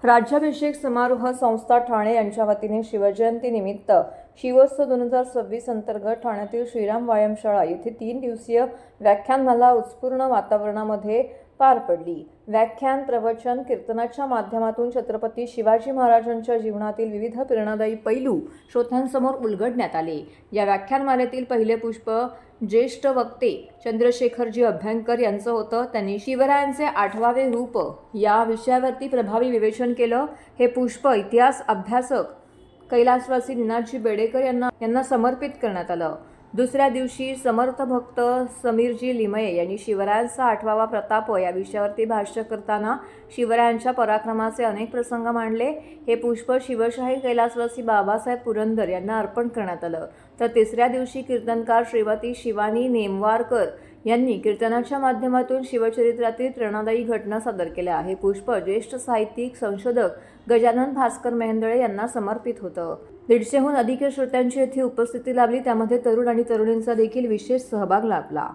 राज्याभिषेक समारोह संस्था ठाणे यांच्या वतीने शिवजयंतीनिमित्त शिवोत्सव 2026 अंतर्गत ठाण्यातील श्रीराम व्यायामशाळा येथे 3 दिवसीय व्याख्यानमाला उत्स्फूर्ण वातावरणामध्ये पार पडली। व्याख्यान, प्रवचन, कीर्तनाच्या माध्यमातून छत्रपती शिवाजी महाराजांच्या जीवनातील विविध प्रेरणादायी पैलू श्रोत्यांसमोर उलगडण्यात आले। या व्याख्यानमालेतील पहिले पुष्प ज्येष्ठ वक्ते चंद्रशेखरजी अभ्यंकर यांचं होतं। त्यांनी शिवरायांचे 8वे रूप या विषयावरती प्रभावी विवेचन केलं। हे पुष्प इतिहास अभ्यासक कैलासवासी निनादजी बेडेकर यांना समर्पित करण्यात आलं। दुसऱ्या दिवशी समर्थ भक्त समीरजी लिमये यांनी शिवरायांचा 8वा प्रताप या विषयावरती भाष्य करताना शिवरायांच्या पराक्रमाचे अनेक प्रसंग मांडले। हे पुष्प शिवशाहीर कैलासवासी बाबासाहेब पुरंदर यांना अर्पण करण्यात आलं। तर तिसऱ्या दिवशी कीर्तनकार श्रीमती शिवानी नेमवारकर यांनी कीर्तनाच्या माध्यमातून शिवचरित्रातील प्रेरणादायी घटना सादर केल्या। हे पुष्प ज्येष्ठ साहित्यिक संशोधक गजानन भास्कर मेहेंदळे यांना समर्पित होतं। 150हून अधिक श्रोत्यांची येथे उपस्थिती लाभली। त्यामध्ये तरुण आणि तरुणींचा देखील विशेष सहभाग लाभला।